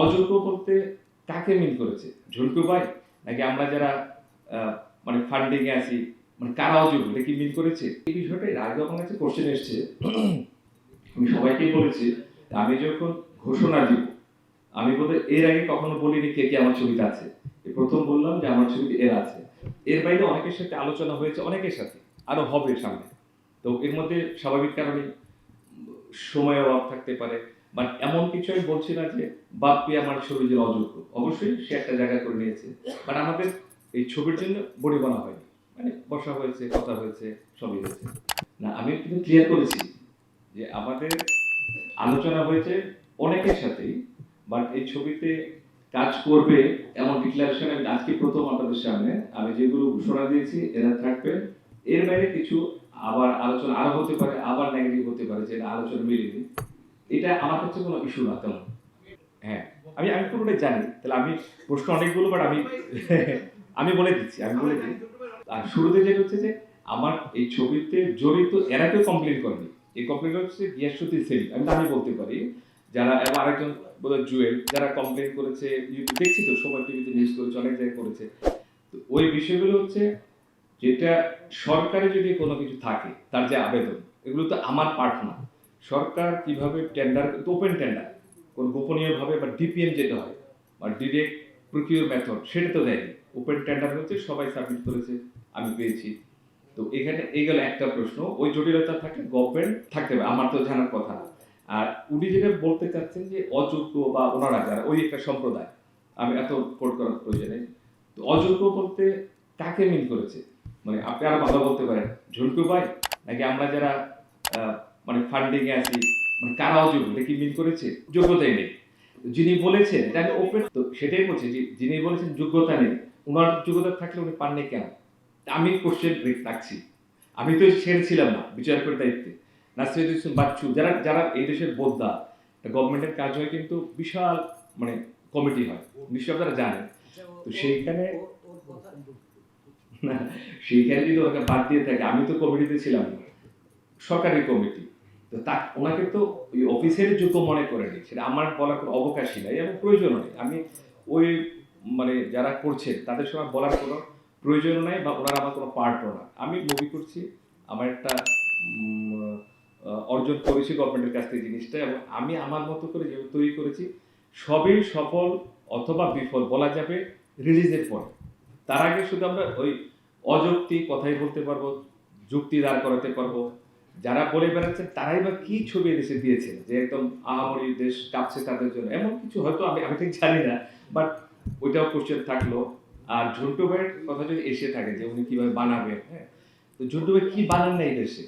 অযোগ্য বলতে কাকে মিন করেছে? ঝুন্টু ভাই নাকি আমরা যারা মানে ফান্ডিং এ আছি, মানে কারা অযোগ্য এটা কি মিন করেছে? এই বিষয়টা এর আগে আমার কাছে কোশ্চেন এসেছে। আমি সবাইকেই বলেছি আমি যখন ঘোষণা দিব, আমি বোধহয় এর আগে কখনো বলিনি কে কে আমার ছবিতে আছে। এই প্রথম বললাম যে আমার ছবিতে এরা আছে। এর বাইরে অনেকের সাথে আলোচনা হয়েছে, অনেকের সাথে আরো হবে সামনে। তো এর মধ্যে স্বাভাবিক কারণে সময়ের অভাব থাকতে পারে, বাট এমন কিছু আমি বলছি না যে বাপ্পি আমার ছবি যে অযোগ্য। অবশ্যই সে একটা জায়গা করে নিয়েছে, বাট আমাদের এই ছবির জন্য বডি বানা হয়নি, মানে বসা হয়েছে, কথা হয়েছে, সবই হয়েছে। না, আমি কিন্তু ক্লিয়ার করেছি যে আমাদের আলোচনা হয়েছে অনেকের সাথেই, বাট এই ছবিতে কাজ করবে এমন ডিক্লারেশন আমি আজকে প্রথম আপনাদের সামনে আমি যেগুলো ঘোষণা দিয়েছি এরা থাকবে। এর বাইরে কিছু আবার আলোচনা আরো হতে পারে, আবার নেগেটিভ হতে পারে, যেটা আলোচনা মিলেনি। এটা আমার কাছে কোনো ইস্যু না তেমন। হ্যাঁ, আমি আমি পুরোটাই জানি। তাহলে আমি প্রশ্ন অনেকগুলো, বাট আমি বলে দিচ্ছি, আমি বলে দিই। আর শুরুতে যেটা হচ্ছে যে আমার এই ছবিতে জড়িত এরা কেউ কমপ্লেন করেনি। এই কমপ্লেন হচ্ছে গিয়াসুদ্দিন সেলিম, আমি বলতে পারি, যারা এবং আরেকজন বোধহয় জুয়েল, যারা কমপ্লেন করেছে, দেখছি তো সবাই টিভিতে নিউজ করেছে, অনেক জায়গায় করেছে। তো ওই বিষয়গুলো হচ্ছে যেটা সরকারে যদি কোনো কিছু থাকে তার যে আবেদন, এগুলো তো আমার পার্ট না। সরকার কিভাবে টেন্ডার, ওপেন টেন্ডার, কোন গোপনীয়ভাবে বা ডিপিএম যেটা হয় বা ডিরেক্ট প্রকিউর মেথড, সেটা তো দেয়নি। ওপেন টেন্ডার হচ্ছে, সবাই সাবমিট করেছে, আমি পেয়েছি। তো এখানে এই গেল একটা প্রশ্ন। ওই জটিলতা থাকলে গভর্নমেন্ট থাকতে হবে, আমার তো জানার কথা না। আর উনি যেটা বলতে চাচ্ছেন যে অযোগ্য বা ওনারা যারা ওই একটা সম্প্রদায়, আমি এত কোট করার প্রয়োজন নেই। তো অযোগ্য বলতে কাকে মিন করেছে? মানে আপনি আরো ভালো বলতে পারেন, ঝুন্টু ভাই নাকি আমরা যারা মানে ফান্ডিং এ আছি, মানে কারা অযোগ্য এটা কি মিন করেছে? যোগ্যতাই নেই। যিনি বলেছেন এটা আমি ওপেন, তো সেটাই বলছি যে যিনি বলেছেন যোগ্যতা নেই, ওনার যোগ্যতা থাকলে উনি পাননি কেন? আমি কোশ্চেন রাখছি। আমি তো ছেড়েছিলাম না বিচার করে দায়িত্বে। নাসিরুদ্দিন ইসলাম বাচ্চু, যারা যারা এই দেশের বোদ্ধা, গভর্নমেন্টের কাজ হয় কিন্তু বিশাল, মানে কমিটি হয়, নিশ্চয় আপনারা জানেন। তো সেইখানে সেইখানে যদি ওকে বাদ দিয়ে থাকে, আমি তো কমিটিতে ছিলাম না, সরকারি কমিটি, তো তা ওনাকে তো ওই অফিসের যোগ্য মনে করেনি, সেটা আমার বলার কোনো অবকাশই নাই এবং প্রয়োজনও নেই। আমি ওই মানে যারা করছে তাদের সময় বলার কোনো প্রয়োজনও নাই, বা ওনারা আমার কোনো পার্টও না। আমি মুভি করছি, আমার একটা অর্জন করেছি গভর্নমেন্টের কাছ থেকে জিনিসটা, এবং আমি আমার মতো করে যেভাবে তৈরি করেছি, সবই সফল অথবা বিফল বলা যাবে রিলিজের পরে। তার আগে শুধু আমরা ওই অযৌক্তিক কথাই বলতে পারবো, যুক্তি দাঁড় করাতে পারবো। যারা বলে বেড়াচ্ছেন তারাই বা কি ছবি দেশে দিয়েছেন যে একদম আহামরি দেশ কাঁপছে তাদের জন্য, এমন কিছু হয়তো আমি আমি ঠিক জানি না, বাট ওইটাও কোশ্চেন থাকলো। আর ঝন্টু ভাইয়ের কথা যদি এসে থাকে যে উনি কিভাবে বানাবেন, হ্যাঁ, তো ঝন্টু ভাই কি বানান না এই দেশে?